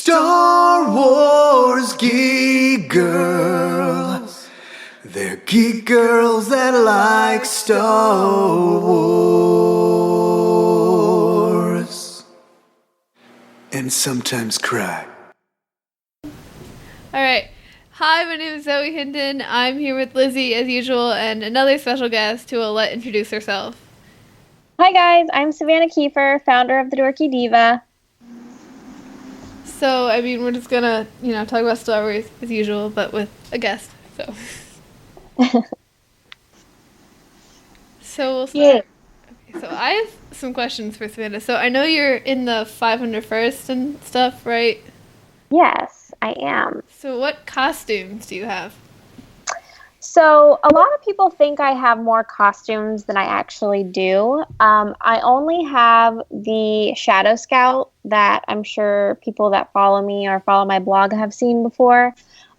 Star Wars geek girls. They're geek girls that like Star Wars. And sometimes cry. Alright. Hi, my name is Zoe Hinton. I'm here with Lizzy as usual and another special guest who will let introduce herself. Hi guys, I'm Savanah Kiefer, founder of the Dorky Diva. So, we're just gonna, talk about Star Wars as usual, but with a guest, so. So we'll start. Yeah. Okay, so I have some questions for Savannah. So I know you're in the 501st and stuff, right? Yes, I am. So what costumes do you have? So a lot of people think I have more costumes than I actually do. I only have the Shadow Scout that I'm sure people that follow me or follow my blog have seen before.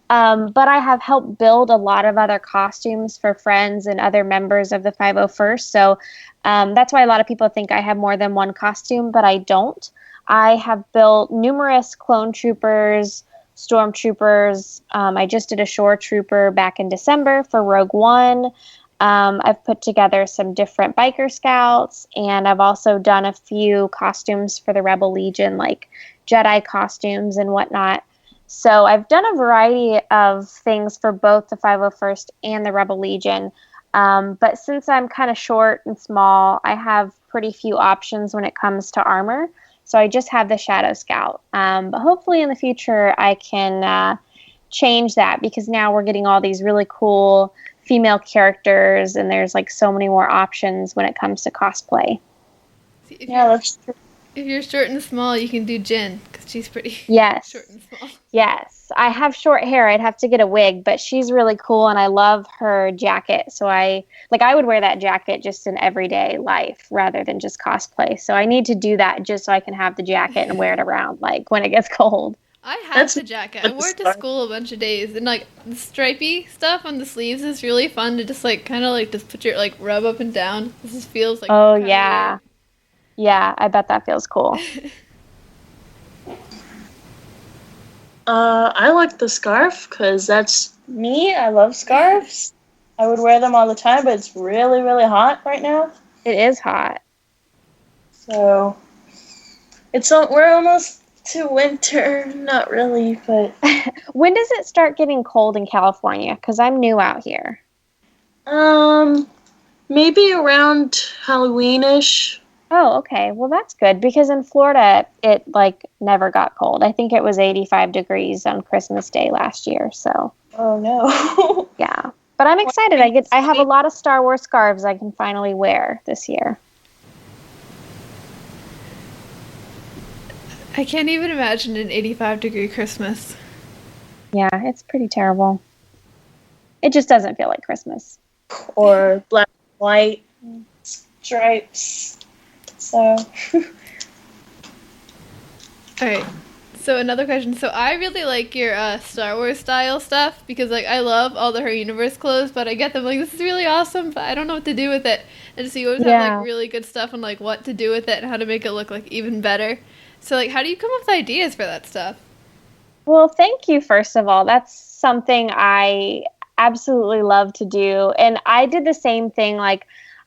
But I have helped build a lot of other costumes for friends and other members of the 501st. So that's why a lot of people think I have more than one costume, but I don't. I have built numerous clone troopers, stormtroopers. I just did a shore trooper back in December for Rogue One. I've put together some different biker scouts, and I've also done a few costumes for the Rebel Legion, like Jedi costumes and whatnot. So I've done a variety of things for both the 501st and the Rebel Legion. But since I'm kind of short and small, I have pretty few options when it comes to armor. So I just have the Shadow Scout. But hopefully in the future I can change that, because now we're getting all these really cool female characters and there's like so many more options when it comes to cosplay. Yeah, that's true. If you're short and small, you can do Jin, because she's pretty short and small. Yes. I have short hair. I'd have to get a wig, but she's really cool, and I love her jacket. So I would wear that jacket just in everyday life rather than just cosplay. So I need to do that just so I can have the jacket and wear it around, like, when it gets cold. I have the jacket. I wore it to school a bunch of days, and like the stripy stuff on the sleeves is really fun to just just put your rub up and down. This just feels like weird. Yeah, I bet that feels cool. I like the scarf because that's me. I love scarves. I would wear them all the time, but it's really, really hot right now. It is hot. So we're almost to winter. Not really, but when does it start getting cold in California? Because I'm new out here. Maybe around Halloween-ish. Oh, okay. Well, that's good, because in Florida, it never got cold. I think it was 85 degrees on Christmas Day last year. So. Oh no. Yeah, but I'm excited. I have a lot of Star Wars scarves I can finally wear this year. I can't even imagine an 85-degree Christmas. Yeah, it's pretty terrible. It just doesn't feel like Christmas. Or black and white stripes. So. Alright, so another question. So I really like your Star Wars style stuff, because I love all the Her Universe clothes, but I get them this is really awesome, but I don't know what to do with it. And so you always have really good stuff on what to do with it and how to make it look even better. So how do you come up with ideas for that stuff? Well, thank you, first of all. That's something I absolutely love to do. And I did the same thing.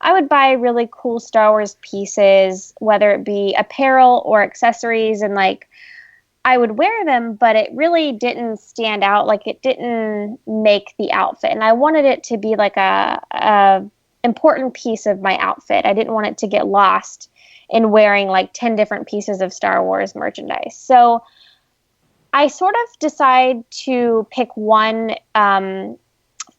I would buy really cool Star Wars pieces, whether it be apparel or accessories, and I would wear them, but it really didn't stand out. It didn't make the outfit. And I wanted it to be a important piece of my outfit. I didn't want it to get lost in wearing 10 different pieces of Star Wars merchandise. So I sort of decide to pick one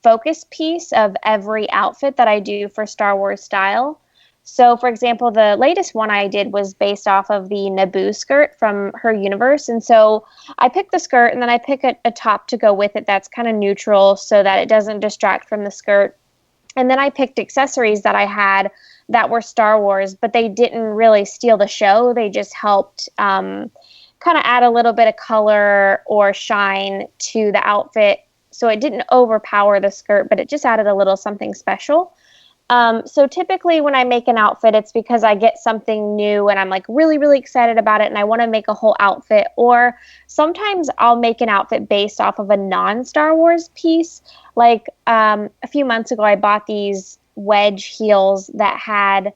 focus piece of every outfit that I do for Star Wars style. So, for example, the latest one I did was based off of the Naboo skirt from Her Universe. And so I picked the skirt, and then I pick a top to go with it that's kind of neutral so that it doesn't distract from the skirt. And then I picked accessories that I had that were Star Wars, but they didn't really steal the show. They just helped kind of add a little bit of color or shine to the outfit. So it didn't overpower the skirt, but it just added a little something special. So typically when I make an outfit, it's because I get something new and I'm like really, really excited about it and I want to make a whole outfit. Or sometimes I'll make an outfit based off of a non-Star Wars piece. Like a few months ago, I bought these wedge heels that had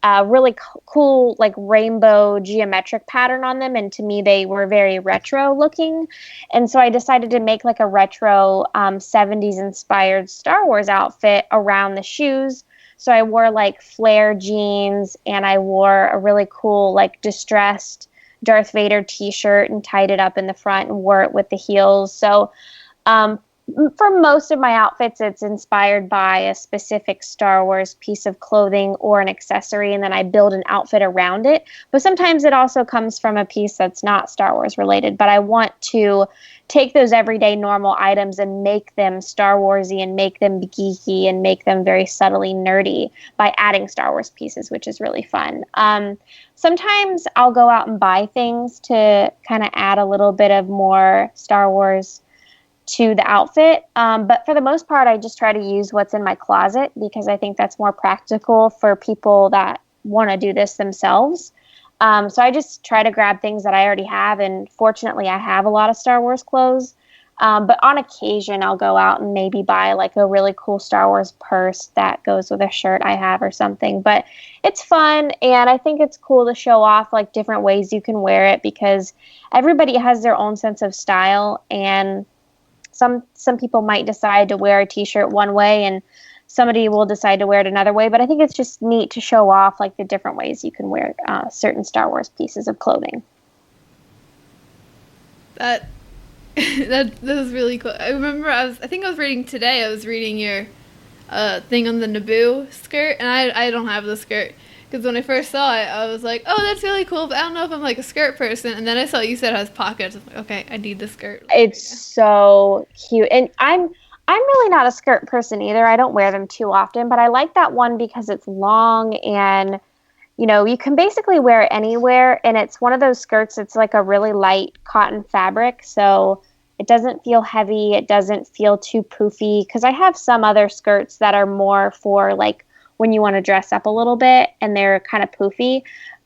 a really cool like rainbow geometric pattern on them, and to me they were very retro looking, and so I decided to make like a retro 70s inspired Star Wars outfit around the shoes. So I wore like flare jeans and I wore a really cool like distressed Darth Vader t-shirt and tied it up in the front and wore it with the heels. So for most of my outfits, it's inspired by a specific Star Wars piece of clothing or an accessory, and then I build an outfit around it. But sometimes it also comes from a piece that's not Star Wars related, but I want to take those everyday normal items and make them Star Warsy and make them geeky and make them very subtly nerdy by adding Star Wars pieces, which is really fun. Sometimes I'll go out and buy things to kind of add a little bit of more Star Wars to the outfit. But for the most part, I just try to use what's in my closet because I think that's more practical for people that want to do this themselves. So I just try to grab things that I already have. And fortunately, I have a lot of Star Wars clothes. But on occasion, I'll go out and maybe buy like a really cool Star Wars purse that goes with a shirt I have or something. But it's fun. And I think it's cool to show off like different ways you can wear it because everybody has their own sense of style. And some people might decide to wear a t-shirt one way and somebody will decide to wear it another way. But I think it's just neat to show off like the different ways you can wear certain Star Wars pieces of clothing. That was really cool. I remember I think I was reading today. I was reading your thing on the Naboo skirt, and I don't have the skirt. Because when I first saw it, I was like, oh, that's really cool, but I don't know if I'm like a skirt person. And then I saw you said it has pockets. I'm like, okay, I need the skirt. It's so cute. And I'm really not a skirt person either. I don't wear them too often, but I like that one because it's long and, you know, you can basically wear it anywhere. And it's one of those skirts that's like a really light cotton fabric. So it doesn't feel heavy. It doesn't feel too poofy. Because I have some other skirts that are more for like when you want to dress up a little bit and they're kind of poofy.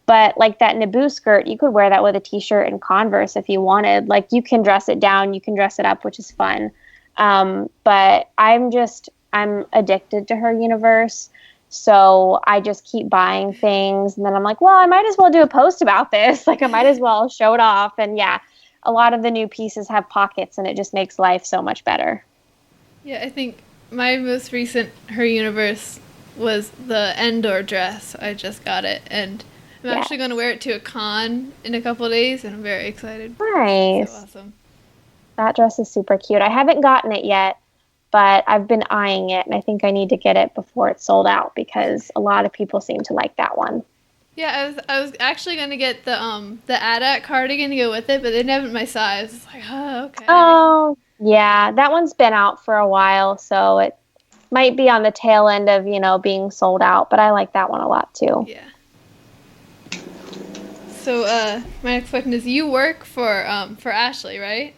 But like that Naboo skirt, you could wear that with a t-shirt and Converse if you wanted. Like you can dress it down, you can dress it up, which is fun. But I'm addicted to her universe. So I just keep buying things. And then I'm like, well, I might as well do a post about this. Like I might as well show it off. And yeah, a lot of the new pieces have pockets and it just makes life so much better. Yeah, I think my most recent Her Universe was the Endor dress. I just got it, and I'm actually going to wear it to a con in a couple of days, and I'm very excited. Nice. So awesome. That dress is super cute. I haven't gotten it yet, but I've been eyeing it, and I think I need to get it before it's sold out because a lot of people seem to like that one. Yeah, I was actually going to get the AT-AT cardigan to go with it, but they didn't have it in my size. It's like, oh, okay. Oh, yeah. That one's been out for a while, so it might be on the tail end of, you know, being sold out, but I like that one a lot too. Yeah. So, my next question is, you work for Ashley, right?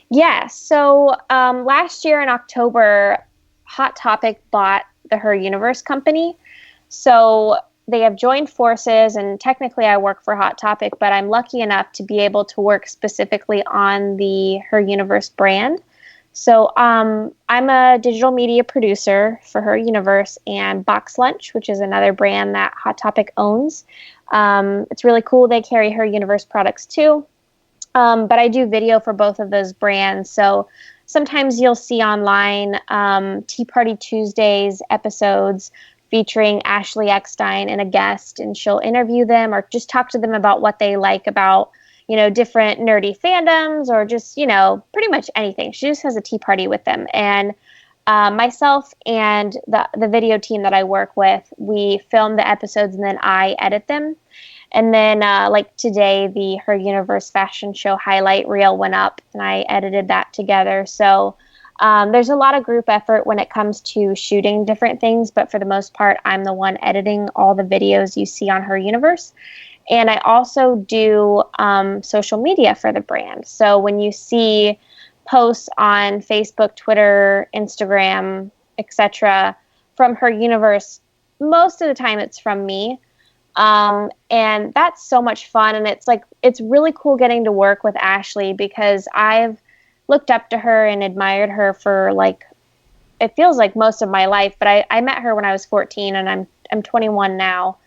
Yeah. So, last year in October, Hot Topic bought the Her Universe company. So they have joined forces, and technically I work for Hot Topic, but I'm lucky enough to be able to work specifically on the Her Universe brand. So I'm a digital media producer for Her Universe and Box Lunch, which is another brand that Hot Topic owns. It's really cool. They carry Her Universe products too. But I do video for both of those brands. So sometimes you'll see online Tea Party Tuesdays episodes featuring Ashley Eckstein and a guest, and she'll interview them or just talk to them about what they like about, you know, different nerdy fandoms or just, you know, pretty much anything. She just has a tea party with them. And myself and the video team that I work with, we film the episodes and then I edit them. And then like today, the Her Universe fashion show highlight reel went up and I edited that together. So there's a lot of group effort when it comes to shooting different things. But for the most part, I'm the one editing all the videos you see on Her Universe. And I also do social media for the brand. So when you see posts on Facebook, Twitter, Instagram, etc., from her universe. Most of the time it's from me. And that's so much fun. And it's really cool getting to work with Ashley because I've looked up to her and admired her for like, it feels like most of my life, but I met her when I was 14 and I'm 21 now.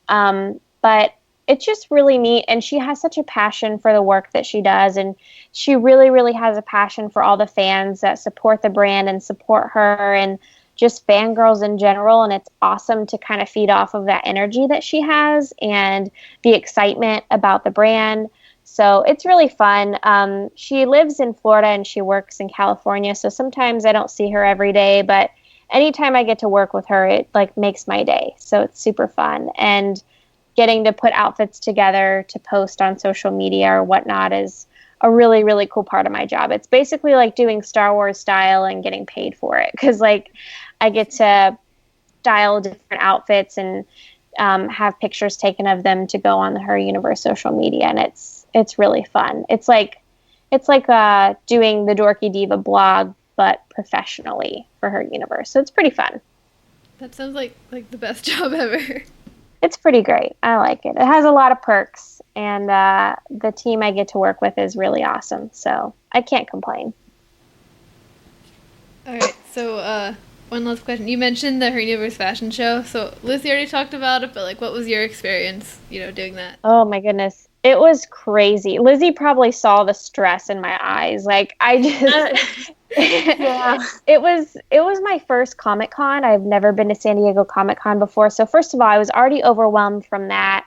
But it's just really neat. And she has such a passion for the work that she does. And she really, really has a passion for all the fans that support the brand and support her and just fangirls in general. And it's awesome to kind of feed off of that energy that she has and the excitement about the brand. So it's really fun. She lives in Florida and she works in California. So sometimes I don't see her every day, but anytime I get to work with her, it like makes my day. So it's super fun. And getting to put outfits together to post on social media or whatnot is a really, really cool part of my job. It's basically like doing Star Wars style and getting paid for it. Cause like I get to style different outfits and have pictures taken of them to go on her universe social media. And it's really fun. It's like doing the Dorky Diva blog, but professionally for her universe. So it's pretty fun. That sounds like the best job ever. It's pretty great. I like it. It has a lot of perks, and the team I get to work with is really awesome. So I can't complain. All right. So one last question. You mentioned the Her Universe fashion show. So Lizzy already talked about it, but like, what was your experience, doing that? Oh my goodness. It was crazy. Lizzy probably saw the stress in my eyes. Like I just Yeah. It was my first Comic-Con. I've never been to San Diego Comic-Con before. So first of all, I was already overwhelmed from that.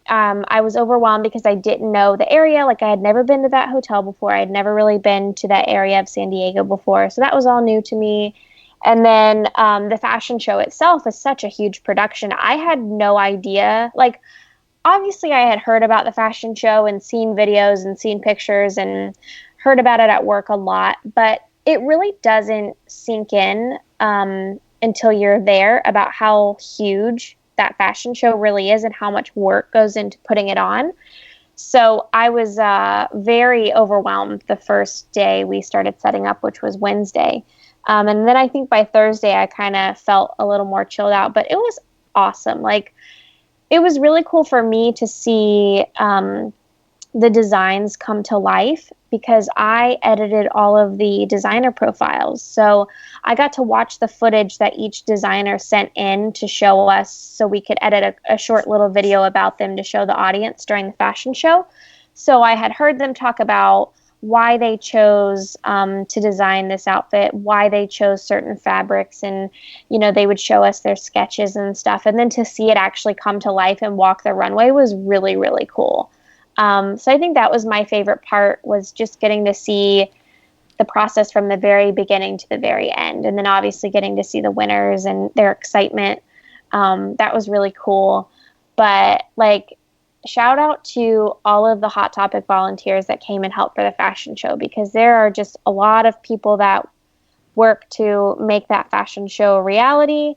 I was overwhelmed because I didn't know the area. Like I had never been to that hotel before. I had never really been to that area of San Diego before. So that was all new to me. And then the fashion show itself is such a huge production. I had no idea. Like obviously I had heard about the fashion show and seen videos and seen pictures and heard about it at work a lot, but it really doesn't sink in until you're there about how huge that fashion show really is and how much work goes into putting it on. So I was very overwhelmed the first day we started setting up, which was Wednesday. And then I think by Thursday I kind of felt a little more chilled out, but it was awesome. Like it was really cool for me to see the designs come to life because I edited all of the designer profiles. So I got to watch the footage that each designer sent in to show us so we could edit a short little video about them to show the audience during the fashion show. So I had heard them talk about why they chose to design this outfit, why they chose certain fabrics, and they would show us their sketches and stuff. And then to see it actually come to life and walk the runway was really, really cool. So I think that was my favorite part, was just getting to see the process from the very beginning to the very end. And then obviously getting to see the winners and their excitement. That was really cool. But like, shout out to all of the Hot Topic volunteers that came and helped for the fashion show, because there are just a lot of people that work to make that fashion show a reality.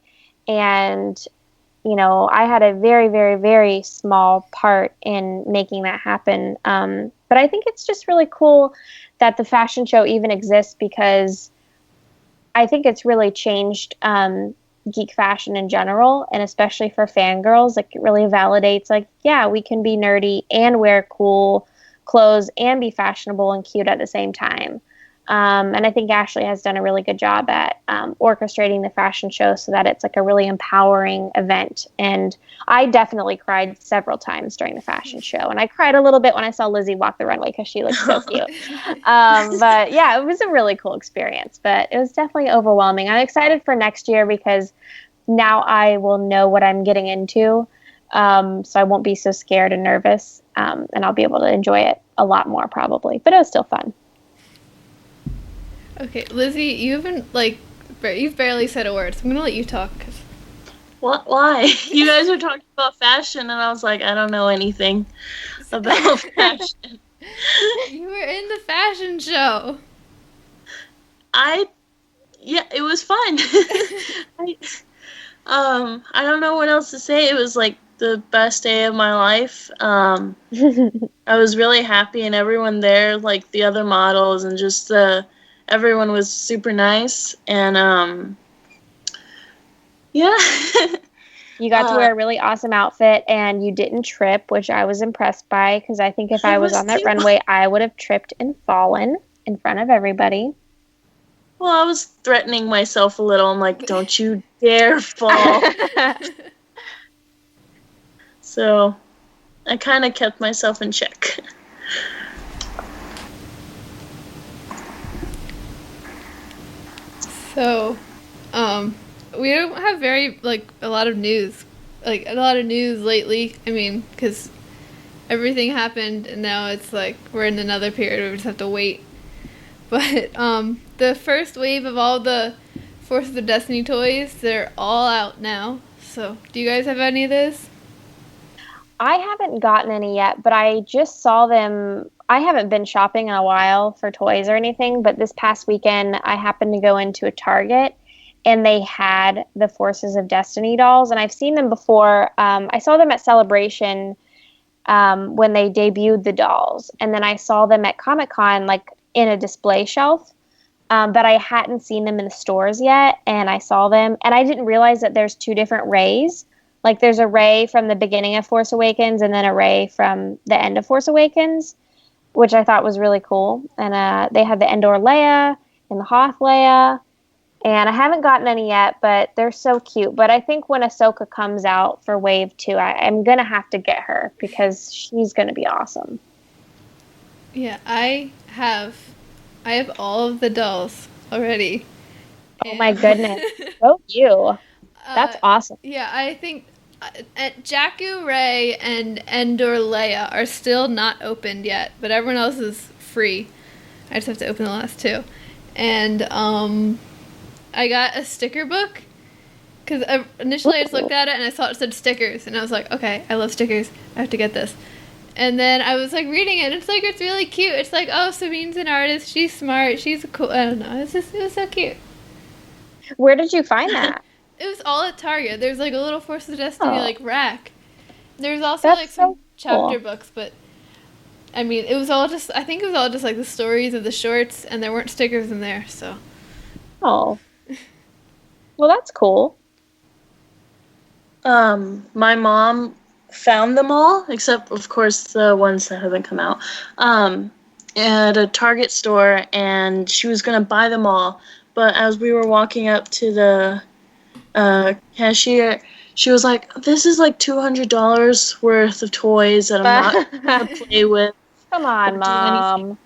And I had a very, very, very small part in making that happen. But I think it's just really cool that the fashion show even exists, because I think it's really changed geek fashion in general, and especially for fangirls. Like it really validates, like, yeah, we can be nerdy and wear cool clothes and be fashionable and cute at the same time. And I think Ashley has done a really good job at orchestrating the fashion show so that it's like a really empowering event. And I definitely cried several times during the fashion show. And I cried a little bit when I saw Lizzy walk the runway because she looked so cute. But yeah, it was a really cool experience. But it was definitely overwhelming. I'm excited for next year because now I will know what I'm getting into. So I won't be so scared and nervous. And I'll be able to enjoy it a lot more probably. But it was still fun. Okay, Lizzy, you've barely said a word, so I'm gonna let you talk. What? Why? You guys were talking about fashion, and I was like, I don't know anything about fashion. You were in the fashion show. Yeah, it was fun. I don't know what else to say. It was like the best day of my life. I was really happy, and everyone there, like the other models, and just everyone was super nice, and Yeah. You got to wear a really awesome outfit, and you didn't trip, which I was impressed by, because I think if I was on that runway, I would have tripped and fallen in front of everybody. Well, I was threatening myself a little. I'm like, don't you dare fall. So I kind of kept myself in check. So, we don't have a lot of news. Like, a lot of news lately. I mean, because everything happened, and now it's like we're in another period where we just have to wait. But, the first wave of all the Forces of Destiny toys, they're all out now. So, do you guys have any of those? I haven't gotten any yet, but I just saw them. I haven't been shopping in a while for toys or anything, but this past weekend I happened to go into a Target and they had the Forces of Destiny dolls, and I've seen them before. I saw them at Celebration when they debuted the dolls, and then I saw them at Comic-Con like in a display shelf, but I hadn't seen them in the stores yet, and I saw them, and I didn't realize that there's two different Reys. Like, there's a Rey from the beginning of Force Awakens and then a Rey from the end of Force Awakens, which I thought was really cool. And they had the Endor Leia and the Hoth Leia. And I haven't gotten any yet, but they're so cute. But I think when Ahsoka comes out for Wave 2, I'm going to have to get her because she's going to be awesome. Yeah, I have all of the dolls already. Oh my goodness. Go you. That's awesome. Yeah, I think Jakku, Rey, and Endor Leia are still not opened yet, but everyone else is free. I just have to open the last two. And I got a sticker book because initially I just looked at it and I saw it said stickers, and I was like, okay, I love stickers. I have to get this. And then I was like reading it, and it's like, it's really cute. It's like, oh, Sabine's an artist. She's smart. She's cool. I don't know. It was so cute. Where did you find that? It was all at Target. There's like a little Force of Destiny like rack. There's also That's like some so chapter cool. books, but I mean, I think it was all just like the stories of the shorts, and there weren't stickers in there, so. Oh. Well, that's cool. My mom found them all, except, of course, the ones that haven't come out, at a Target store, and she was going to buy them all. But as we were walking up to the cashier, she was like, this is like $200 worth of toys that I'm not going to play with. Come on, Mom.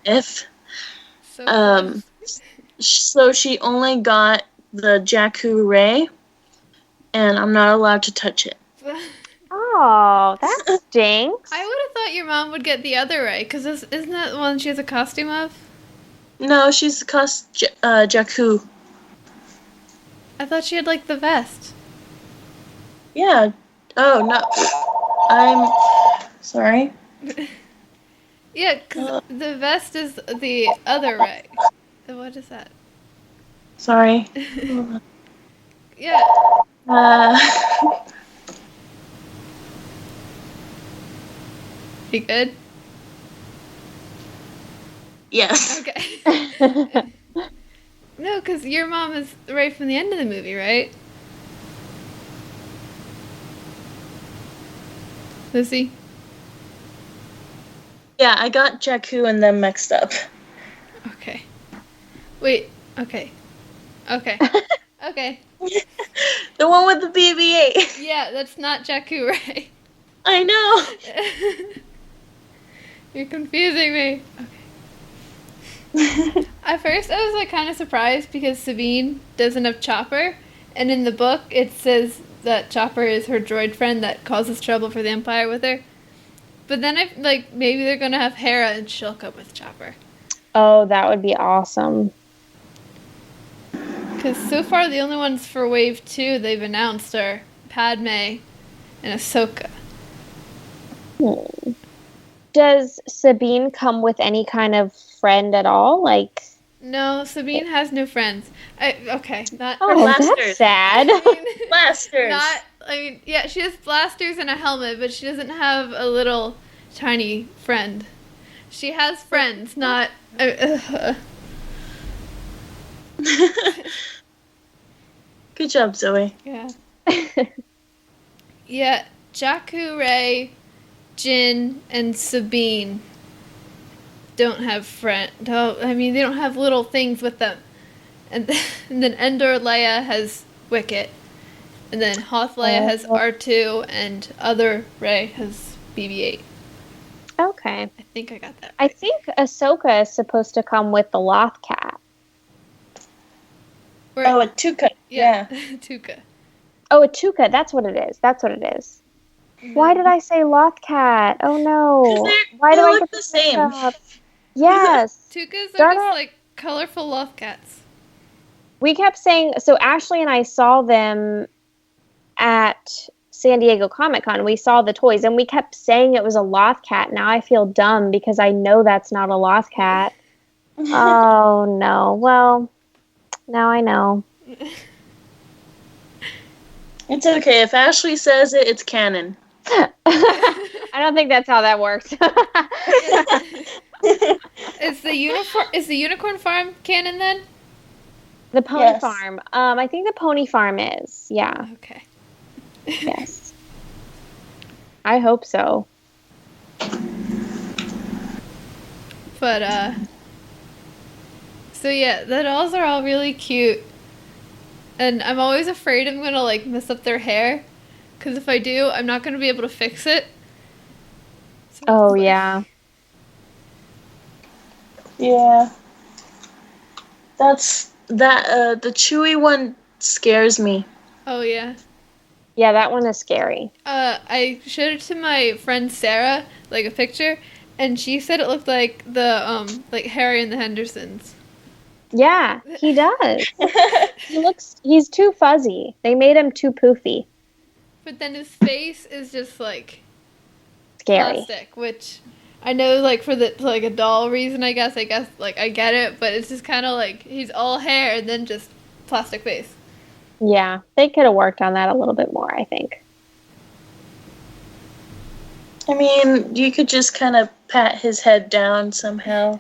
So she only got the Jakku Rey, and I'm not allowed to touch it. Oh, that stinks. I would have thought your mom would get the other Rey, because isn't that the one she has a costume of? No, she's the Jakku. I thought she had like the vest. Yeah. Oh, no. I'm sorry. Yeah, because the vest is the other Rey. What is that? Sorry. Yeah. You good? Yes. Okay. No, because your mom is right from the end of the movie, right? Lizzy? Yeah, I got Jakku and them mixed up. Okay. Wait. Okay. Okay. Okay. The one with the BB-8. Yeah, that's not Jakku, right? I know. You're confusing me. Okay. At first, I was like kind of surprised because Sabine doesn't have Chopper, and in the book it says that Chopper is her droid friend that causes trouble for the Empire with her. But then I like maybe they're gonna have Hera and she'll come with Chopper. Oh, that would be awesome. Because so far the only ones for Wave 2 they've announced are Padme and Ahsoka. Does Sabine come with any kind of friend at all? Like, No, Sabine has no friends. Okay, not. oh, blasters. that's sad. Blasters. Yeah, she has blasters and a helmet, but she doesn't have a little tiny friend. She has friends, not. Good job, Zoe. Yeah. Yeah, Jakku, Rey, Jin, and Sabine don't have I mean, they don't have little things with them. And, and then Endor Leia has Wicket. And then Hoth Leia has R2, and other Rey has BB-8. Okay. I think I got that I right. think Ahsoka is supposed to come with the Loth cat. Oh, a Tuca. Yeah. Tuca. Oh, a Tuca. That's what it is. That's what it is. Why did I say Loth cat? Oh no. Why they do I look get the this same. up? Yes. Tucas are Darn just it. like colorful loth cats. We kept saying, so Ashley and I saw them at San Diego Comic-Con. We saw the toys and we kept saying it was a Loth cat. Now I feel dumb because I know that's not a Loth cat. Oh no. Well, now I know. It's okay. If Ashley says it, it's canon. I don't think that's how that works. Is the unicorn farm canon then? The pony Yes. farm. I think the pony farm is. Yeah. Okay. Yes. I hope so. But so yeah, the dolls are all really cute. And I'm always afraid I'm gonna like mess up their hair. Cause if I do, I'm not gonna be able to fix it. So Oh it's like- yeah. Yeah. That's that. The Chewy one scares me. Oh yeah. Yeah, that one is scary. I showed it to my friend Sarah, like a picture, and she said it looked like the like Harry and the Hendersons. Yeah, he does. He's too fuzzy. They made him too poofy. But then his face is just like Scary. plastic, which I know like for the like a doll reason, I guess like I get it, but it's just kind of like he's all hair and then just plastic face. Yeah, they could have worked on that a little bit more, I think. I mean, you could just kind of pat his head down somehow.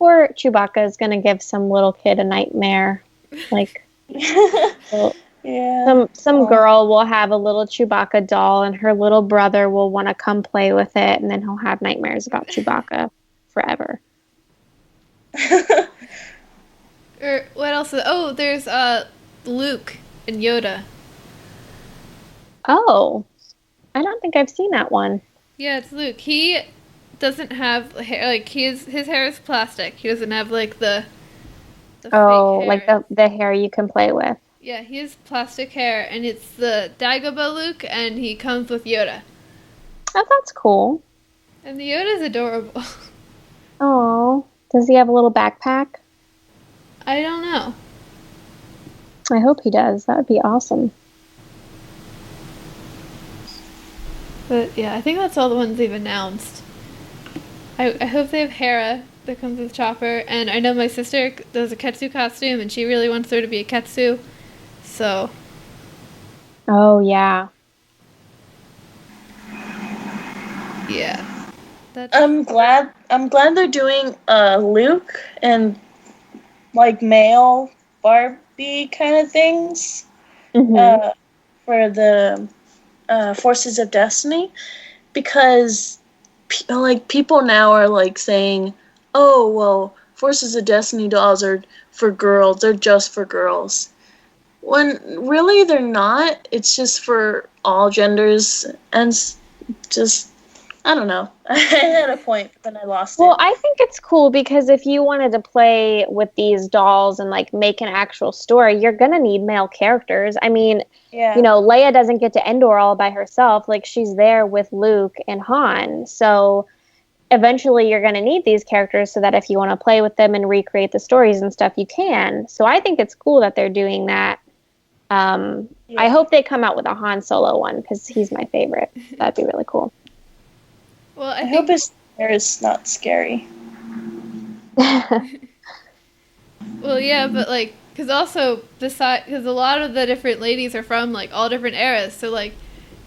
Or Chewbacca is going to give some little kid a nightmare. Like, well, Yeah. some girl will have a little Chewbacca doll and her little brother will want to come play with it and then he'll have nightmares about Chewbacca forever. Or what else? There's Luke and Yoda. Oh, I don't think I've seen that one. Yeah, it's Luke. He doesn't have hair. Like his hair is plastic. He doesn't have like the Oh, fake like hair. the hair you can play with. Yeah, he has plastic hair, and it's the Dagobah Luke, and he comes with Yoda. Oh, that's cool. And the Yoda's adorable. Oh, does he have a little backpack? I don't know. I hope he does. That would be awesome. But yeah, I think that's all the ones they've announced. I hope they have Hera that comes with Chopper, and I know my sister does a Ketsu costume, and she really wants her to be a Ketsu. So Oh, yeah. yeah, that's I'm glad they're doing Luke and like male Barbie kind of things Mhm. for the Forces of Destiny, because people now are like saying, oh well, Forces of Destiny dolls are for girls, they're just for girls, when really they're not. It's just for all genders, and just I don't know. I had a point, but then I lost Well, it. I think it's cool because if you wanted to play with these dolls and like make an actual story, you're gonna need male characters. I mean, Yeah. you know, Leia doesn't get to Endor all by herself. Like she's there with Luke and Han. So eventually you're gonna need these characters so that if you want to play with them and recreate the stories and stuff, you can. So I think it's cool that they're doing that. I hope they come out with a Han Solo one because he's my favorite. That'd be really cool. well. I I hope think his hair is not scary. well, yeah, but like because also because a lot of the different ladies are from like all different eras. So like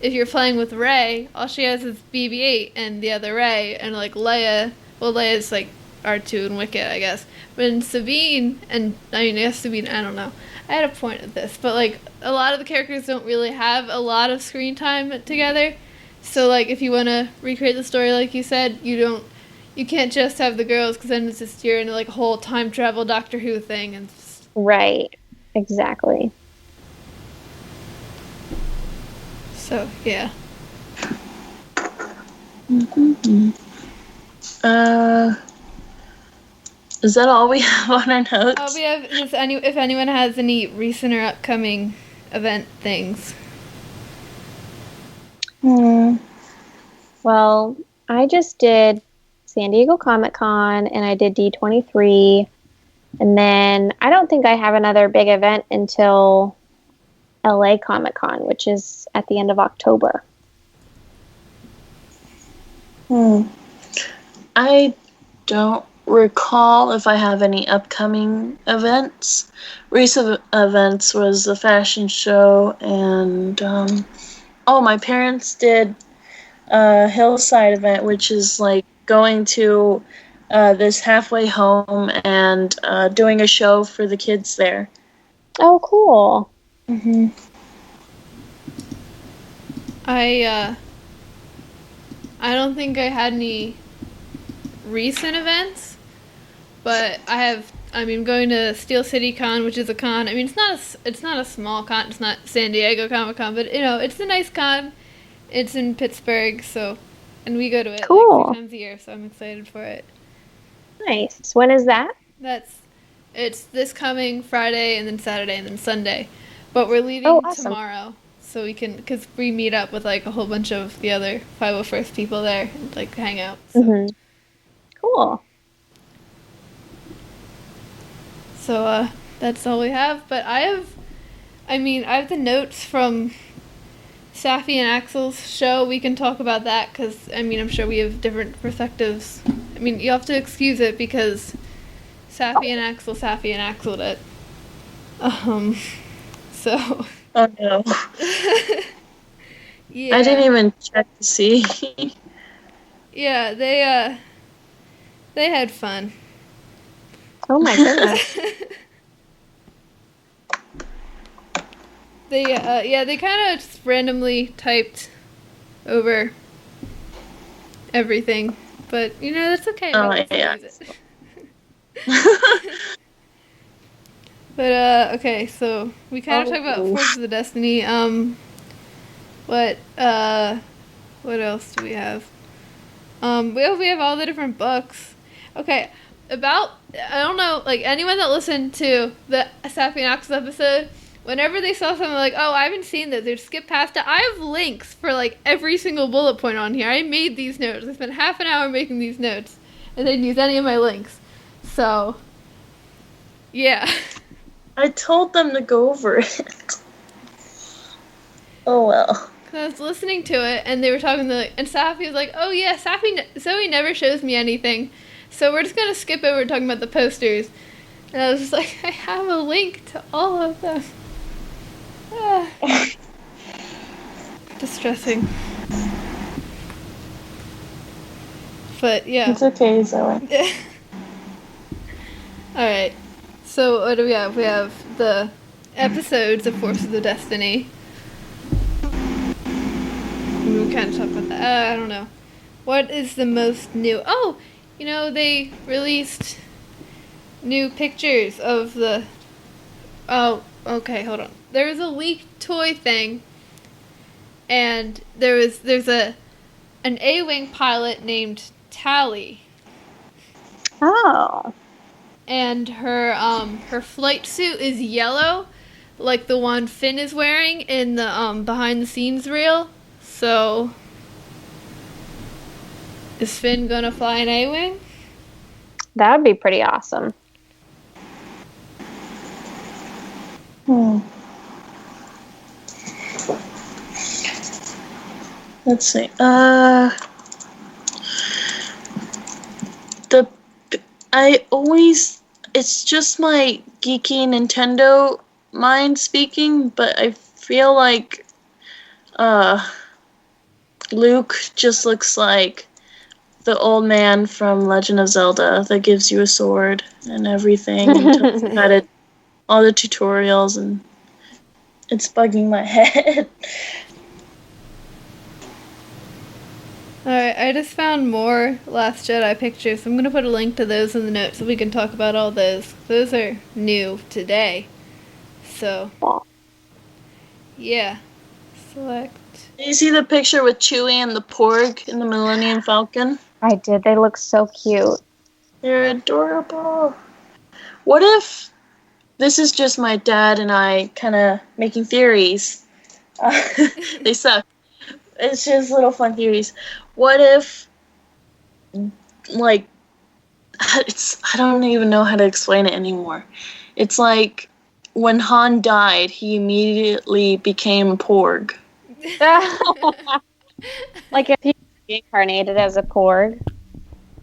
if you're playing with Rey, all she has is BB-8 and the other Rey, and like Leia. Well, Leia's like R2 and Wicket, I guess. But in Sabine, and I mean, I guess Sabine, I don't know. I had a point of this, but like a lot of the characters don't really have a lot of screen time together. So like if you want to recreate the story like you said, you can't just have the girls because then it's just you're in like a whole time travel Doctor Who thing and Right. Exactly. so yeah. Mm-hmm. Is that all we have on our notes? We have if anyone has any recent or upcoming event things. Well, I just did San Diego Comic-Con and I did D23. And then I don't think I have another big event until LA Comic-Con, which is at the end of October. I don't recall if I have any upcoming events. Recent events was the fashion show and my parents did a hillside event, which is like going to this halfway home and doing a show for the kids there. Oh, cool. Mm-hmm. I don't think I had any recent events, but I'm going to Steel City Con, which is a con. I mean, it's not a small con. It's not San Diego Comic Con, but it's a nice con. It's in Pittsburgh, and we go to it Cool. like 3 times a year, so I'm excited for it. Nice. When is that? It's this coming Friday and then Saturday and then Sunday, but we're leaving tomorrow. So because we meet up with like a whole bunch of the other 501st people there and like hang out. So. Mm-hmm. Cool. So that's all we have. But I have the notes from Safi and Axel's show. We can talk about that because I'm sure we have different perspectives. You have to excuse it because Safi and Axel it. So. Oh no. Yeah. I didn't even check to see. Yeah, they had fun. Oh my goodness. They kind of just randomly typed over everything, but that's okay. Oh yeah. But okay, so we kind of talked about Forces of Destiny. What else do we have? We have all the different books. Okay, I don't know, like anyone that listened to the Safi and Axel episode, whenever they saw something like, oh, I haven't seen this, they'd skip past it. I have links for like every single bullet point on here. I made these notes. I spent half an hour making these notes, and they didn't use any of my links. So, yeah. I told them to go over it. Oh well. I was listening to it, and they were talking and Safi was like, "Oh yeah, Zoe never shows me anything, so we're just gonna skip over talking about the posters." And I was just like, "I have a link to all of them." Distressing. But yeah. It's okay, Zoe. All right. So what do we have? We have the episodes of Forces of Destiny. We kind of talked about that. I don't know. What is the most new? Oh, they released new pictures of the... Oh, okay, hold on. There was a leaked toy thing, and there's an A-Wing pilot named Tally. Oh. And her flight suit is yellow, like the one Finn is wearing in the behind the scenes reel. So, is Finn gonna fly an A-Wing? That would be pretty awesome. Let's see. It's just my geeky Nintendo mind speaking, but I feel like Luke just looks like the old man from Legend of Zelda that gives you a sword and everything. And tells you how to all the tutorials, and it's bugging my head. Alright, I just found more Last Jedi pictures. I'm gonna put a link to those in the notes so we can talk about all those. Those are new today. So, yeah. Select. Did you see the picture with Chewie and the Porg in the Millennium Falcon? I did. They look so cute. They're adorable. What if this is just my dad and I kind of making theories? They suck. It's just little fun theories. What if, like, I don't even know how to explain it anymore. It's like when Han died, he immediately became Porg. Like if he reincarnated as a porg.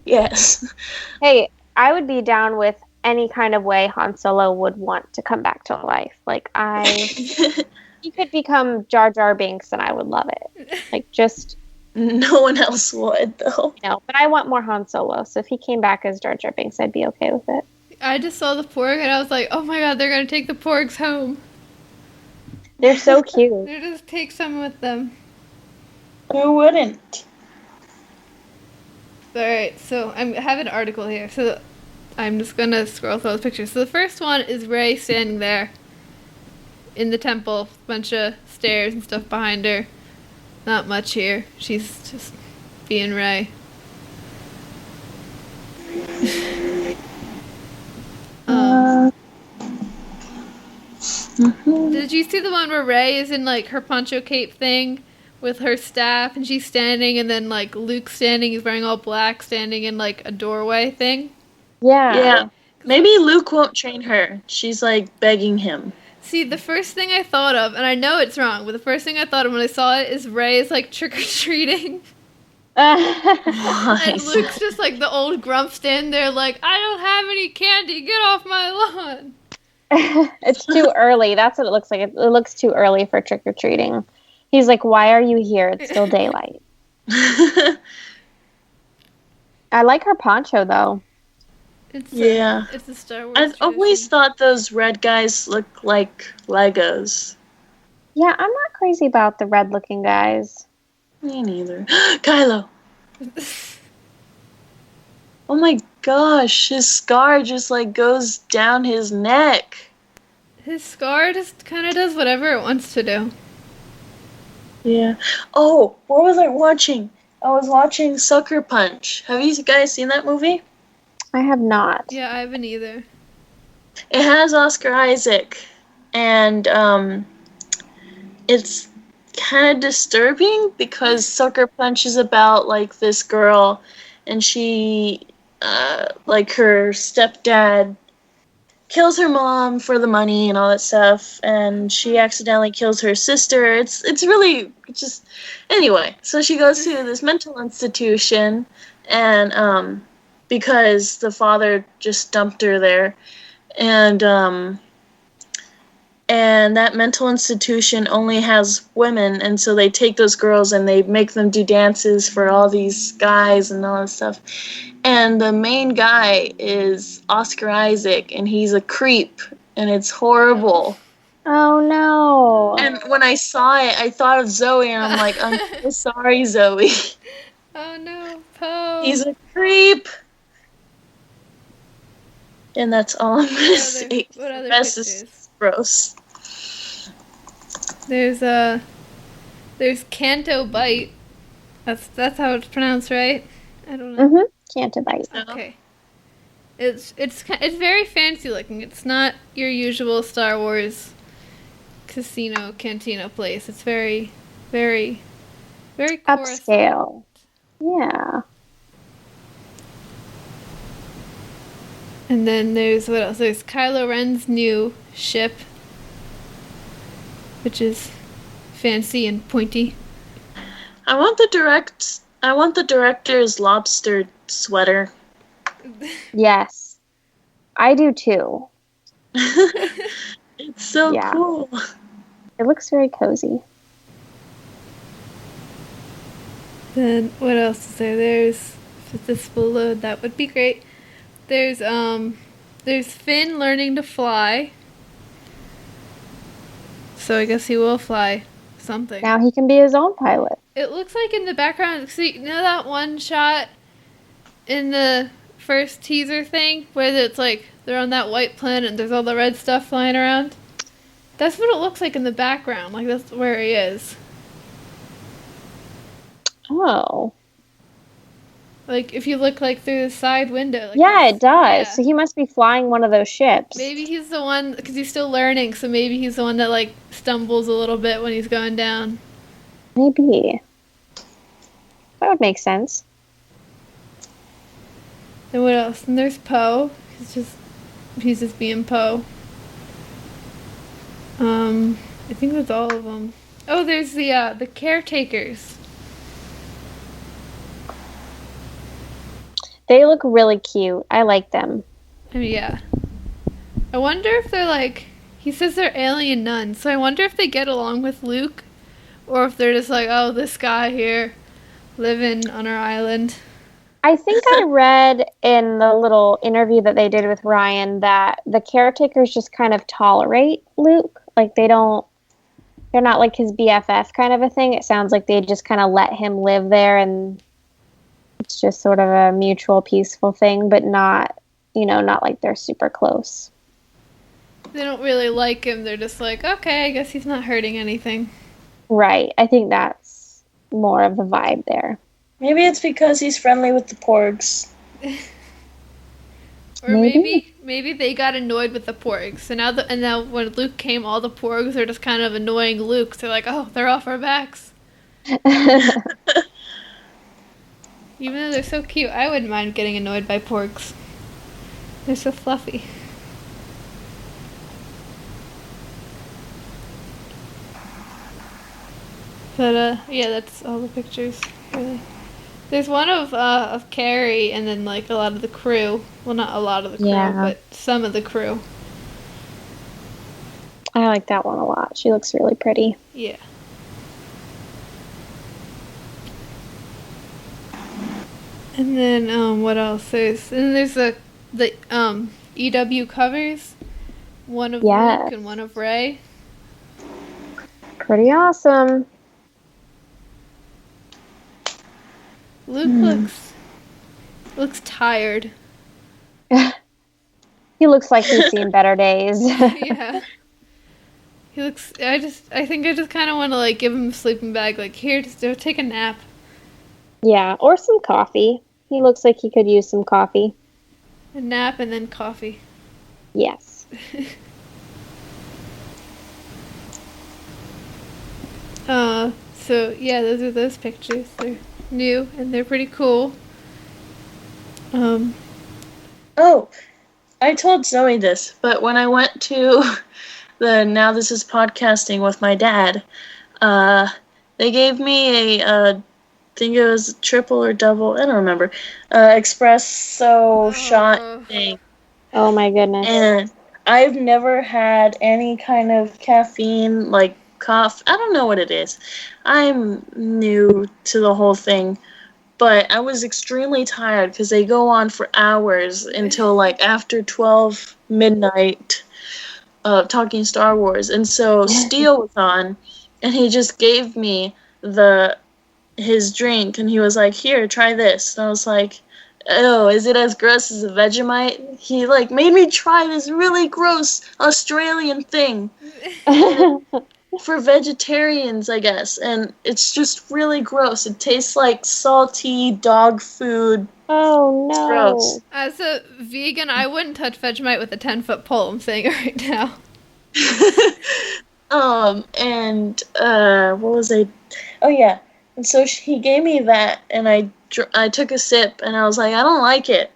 Yes. Hey, I would be down with any kind of way Han Solo would want to come back to life. Like he could become Jar Jar Binks and I would love it. Like just No one else would, though. no, but I want more Han Solo. So if he came back as Jar Jar Binks, I'd be okay with it. I just saw the Porg and I was like, oh my god, they're gonna take the Porgs home. They're so cute. They just take some with them. Who wouldn't? Alright, so I have an article here. So I'm just gonna scroll through those pictures. So the first one is Rey standing there in the temple, bunch of stairs and stuff behind her. Not much here. She's just being Rey. Did you see the one where Rey is in like her poncho cape thing with her staff and she's standing and then like Luke's standing, he's wearing all black, standing in like a doorway thing? Yeah. Maybe Luke won't train her. She's like begging him. See, the first thing I thought of, and I know it's wrong, but the first thing I thought of when I saw it is Rey is like trick-or-treating. And Luke's just like the old grump standing there like, I don't have any candy, get off my lawn. It's too early. That's what it looks like. It looks too early for trick-or-treating. He's like, why are you here? It's still daylight. I like her poncho, though. It's a Star Wars I've always tradition. thought those red guys look like Legos. Yeah, I'm not crazy about the red-looking guys. Me neither. Kylo! Oh my gosh, his scar just like goes down his neck. His scar just kind of does whatever it wants to do. Yeah. Oh, what was I watching? I was watching Sucker Punch. Have you guys seen that movie? I have not. Yeah, I haven't either. It has Oscar Isaac, and it's kind of disturbing because Sucker Punch is about like this girl, and she, like her stepdad, kills her mom for the money and all that stuff, and she accidentally kills her sister. It's really just anyway. So she goes to this mental institution, and because the father just dumped her there, and that mental institution only has women, and so they take those girls and they make them do dances for all these guys and all that stuff. And the main guy is Oscar Isaac, and he's a creep, and it's horrible. Oh, no. And when I saw it, I thought of Zoe, and I'm like, I'm so sorry, Zoe. Oh no, Poe. He's a creep. And that's all I'm gonna say. What other The rest pictures? is gross. There's Canto Bite. That's how it's pronounced, right? I don't know. Mm-hmm. Can't bite. Okay. It's very fancy looking. It's not your usual Star Wars casino cantina place. It's very, very, very Upscale. Yeah. And then there's what else? There's Kylo Ren's new ship, which is fancy and pointy. I want the director's lobster sweater. Yes. I do too. It's so Yeah. cool. It looks very cozy. Then what else is there? There's if this will load, that would be great. There's Finn learning to fly. So I guess he will fly something. Now he can be his own pilot. It looks like in the background, see, you know that one shot in the first teaser thing where it's like they're on that white planet and there's all the red stuff flying around? That's what it looks like in the background. Like, that's where he is. Oh. Like, if you look, like, through the side window. Like, Yeah, it does. Yeah. So he must be flying one of those ships. Maybe he's the one, because he's still learning, so maybe he's the one that, like, stumbles a little bit when he's going down. Maybe. That would make sense. And what else? And there's Poe. He's just being Poe. I think that's all of them. Oh, there's the caretakers. They look really cute. I like them. I mean, yeah. I wonder if they're like, he says they're alien nuns, so I wonder if they get along with Luke, or if they're just like, oh, this guy here living on our island. I think I read in the little interview that they did with Ryan that the caretakers just kind of tolerate Luke. Like, they're not like his BFF kind of a thing. It sounds like they just kind of let him live there, and it's just sort of a mutual peaceful thing, but not like they're super close. They don't really like him. They're just like, okay, I guess he's not hurting anything. Right. I think that's more of the vibe there. Maybe it's because he's friendly with the porgs. Or maybe they got annoyed with the porgs. So now when Luke came, all the porgs are just kind of annoying Luke. So they're like, oh, they're off our backs. Even though they're so cute, I wouldn't mind getting annoyed by porgs. They're so fluffy. But yeah, that's all the pictures. Really. There's one of Carrie and then like a lot of the crew. Well, not a lot of the crew, but some of the crew. I like that one a lot. She looks really pretty. Yeah. And then what else? There's the EW covers. One of Luke and one of Rey. Pretty awesome. Luke looks tired. He looks like he's seen better days. Yeah. He looks. I think I just kind of want to like give him a sleeping bag. Like, here, just go take a nap. Yeah, or some coffee. He looks like he could use some coffee. A nap and then coffee. Yes. So yeah, those are those pictures. They're new and they're pretty cool. Oh, I told Zoe this, but when I went to the Now This Is Podcasting with my dad, they gave me I think it was triple or double, I don't remember, espresso shot thing. Oh my goodness. And I've never had any kind of caffeine, like cough. I don't know what it is. I'm new to the whole thing. But I was extremely tired because they go on for hours until like after 12 midnight talking Star Wars. And so Steele was on and he just gave me his drink and he was like, here, try this. And I was like, oh, is it as gross as a Vegemite? He like made me try this really gross Australian thing. For vegetarians, I guess, and it's just really gross. It tastes like salty dog food. Oh no! Gross. As a vegan, I wouldn't touch Vegemite with a 10-foot pole. I'm saying it right now. And what was I? Oh yeah, and so he gave me that, and I took a sip, and I was like, I don't like it,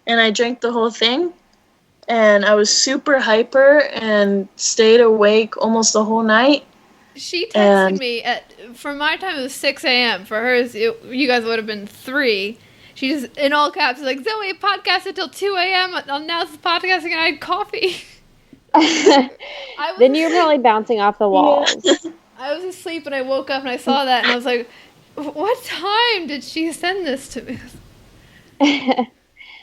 and I drank the whole thing. And I was super hyper and stayed awake almost the whole night. She texted me for my time it was 6 a.m. For hers, you guys would have been 3. She just, in all caps, like, Zoe podcasted till 2 a.m. Now it's podcasting and I had coffee. Then you're probably bouncing off the walls. Yeah. I was asleep and I woke up and I saw that and I was like, what time did she send this to me?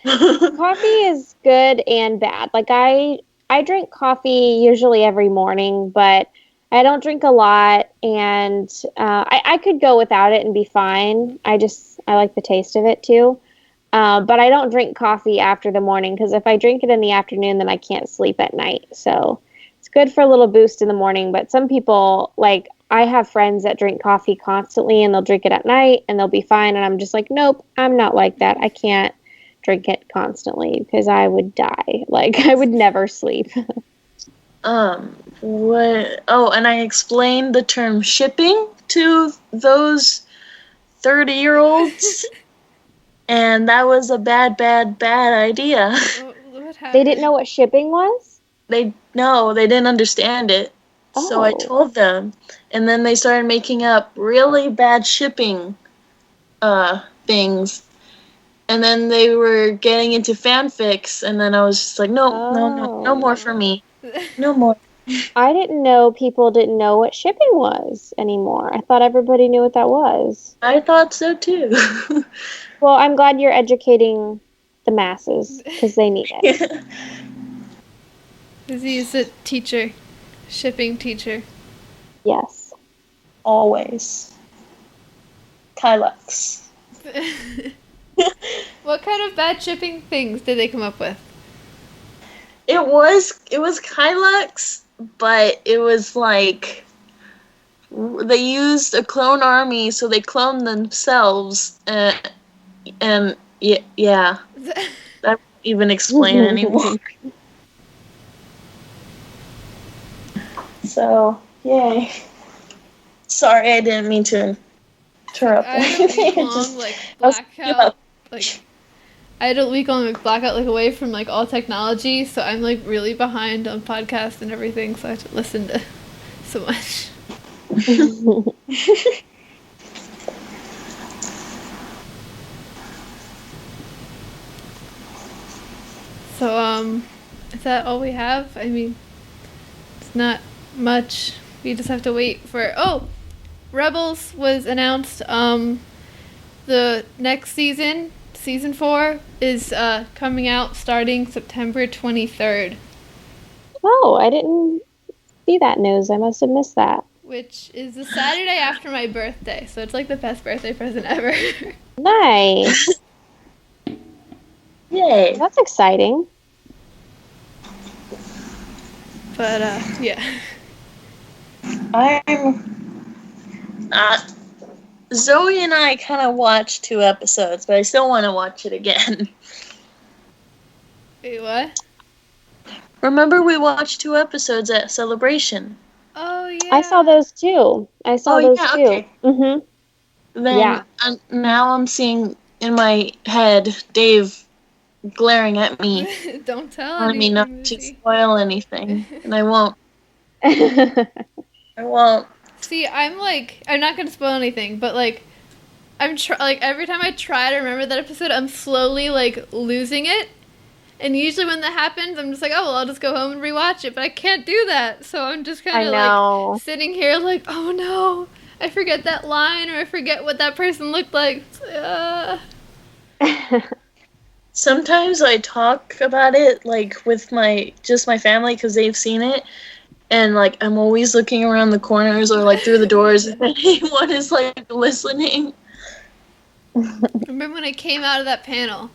Coffee is good and bad. Like I drink coffee usually every morning, but I don't drink a lot, and I could go without it and be fine. I like the taste of it too. But I don't drink coffee after the morning because if I drink it in the afternoon, then I can't sleep at night. So it's good for a little boost in the morning. But some people, like I have friends that drink coffee constantly and they'll drink it at night and they'll be fine. And I'm just like, nope, I'm not like that. I can't drink it constantly because I would die. Like I would never sleep. What? Oh, and I explained the term shipping to those 30-year-olds, and that was a bad idea. What happened? They didn't know what shipping was? They didn't understand it. So I Oh. told them, and then they started making up really bad shipping things. And then they were getting into fanfics, and then I was just like, no more for me. No more. I didn't know people didn't know what shipping was anymore. I thought everybody knew what that was. I thought so too. Well, I'm glad you're educating the masses because they need it. Lizzy is a teacher, shipping teacher. Yes. Always. Kylux. What kind of bad shipping things did they come up with? It was Kylux, but it was like they used a clone army, so they cloned themselves, and yeah, that won't even explain anymore. So yay! Sorry, I didn't mean to interrupt. I had a week long like blackout, like I had a week long like blackout like away from like all technology, so I'm like really behind on podcasts and everything, so I have to listen to so much. So is that all we have? I mean, it's not much. We just have to wait for Rebels was announced. The next season, season 4, is coming out starting September 23rd. Oh, I didn't see that news. I must have missed that. Which is the Saturday after my birthday, so it's like the best birthday present ever. Nice. Yay! That's exciting. But yeah. Zoe and I kind of watched 2 episodes, but I still want to watch it again. Wait, what? Remember we watched 2 episodes at Celebration? Oh yeah. I saw those too. Okay. Mm-hmm. Then Yeah. now I'm seeing in my head Dave glaring at me, Don't tell telling me anyone, not to Lizzy. spoil anything, and I won't. I won't. See, I'm not gonna spoil anything, but like, every time I try to remember that episode, I'm slowly like losing it. And usually when that happens, I'm just like, oh well, I'll just go home and rewatch it. But I can't do that, so I'm just kind of like sitting here like, oh no, I forget that line or I forget what that person looked like. Sometimes I talk about it like with my family because they've seen it, and like I'm always looking around the corners or like through the doors if anyone is like listening. Remember when I came out of that panel,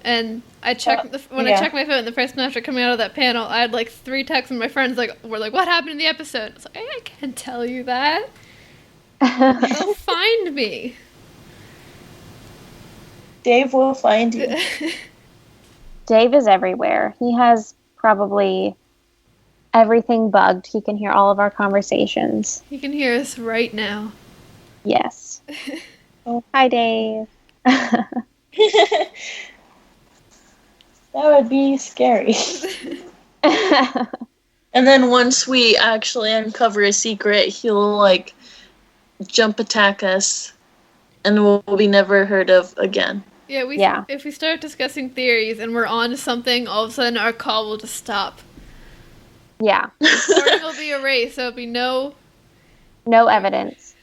and I checked yeah. I checked my phone, the first time after coming out of that panel, I had like 3 texts from my friends were like, what happened in the episode? I was like, I can't tell you that. They'll find me. Dave will find you. Dave is everywhere. He has probably everything bugged. He can hear all of our conversations. You can hear us right now. Yes. Hi, Dave. That would be scary. And then once we actually uncover a secret, he'll like jump attack us and we'll be never heard of again. Yeah, if we start discussing theories and we're on to something, all of a sudden our call will just stop. Yeah. Recording will be erased, so it'll be no evidence.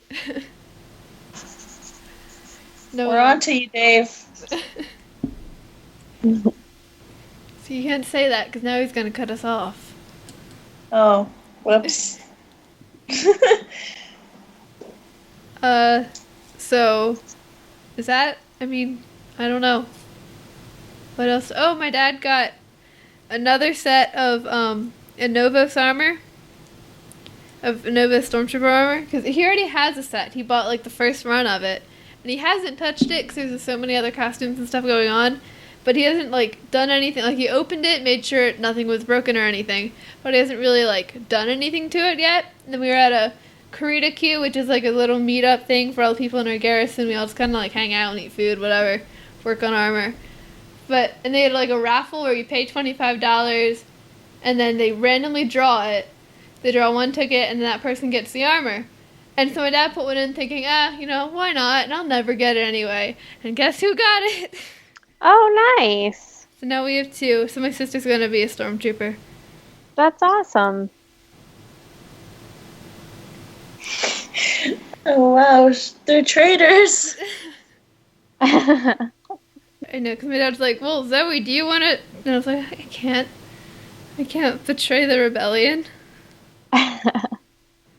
We're on to you, Dave. So you can't say that because now he's going to cut us off. Oh, whoops. So is that? I mean, I don't know. What else? Oh, my dad got another set of Innovos armor, of Innovos Stormtrooper armor, because he already has a set. He bought like the first run of it, and he hasn't touched it because there's so many other costumes and stuff going on. But he hasn't like done anything. Like he opened it, made sure nothing was broken or anything, but he hasn't really like done anything to it yet. And then we were at a Kurita Q, which is like a little meetup thing for all the people in our garrison. We all just kind of like hang out and eat food, whatever, work on armor. And they had like a raffle where you pay $25, and then they randomly draw it. They draw one ticket, and then that person gets the armor. And so my dad put one in thinking, why not? And I'll never get it anyway. And guess who got it? Oh, nice. So now we have two. So my sister's going to be a stormtrooper. That's awesome. Oh, wow. They're traitors. I know, because my dad's like, well, Zoe, do you want it? And I was like, I can't betray the rebellion.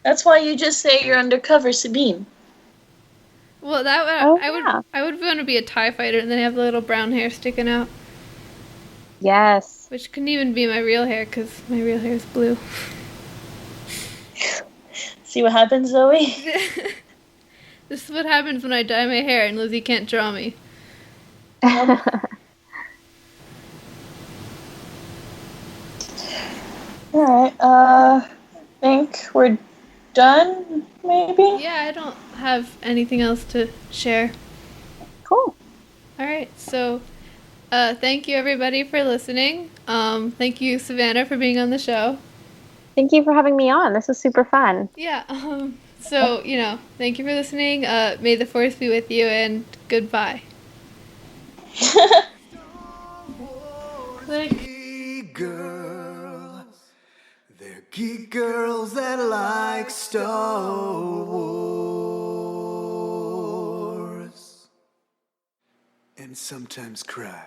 That's why you just say you're undercover, Sabine. Well, I would want to be a TIE fighter and then have the little brown hair sticking out. Yes. Which couldn't even be my real hair because my real hair is blue. See what happens, Zoe? This is what happens when I dye my hair and Lizzie can't draw me. Alright, I think we're done, maybe? Yeah, I don't have anything else to share. Cool. Alright, so thank you everybody for listening. Thank you, Savanah, for being on the show. Thank you for having me on. This was super fun. Yeah, so, thank you for listening. May the force be with you, and goodbye. Geek girls. They're geek girls that like Star Wars. And sometimes cry.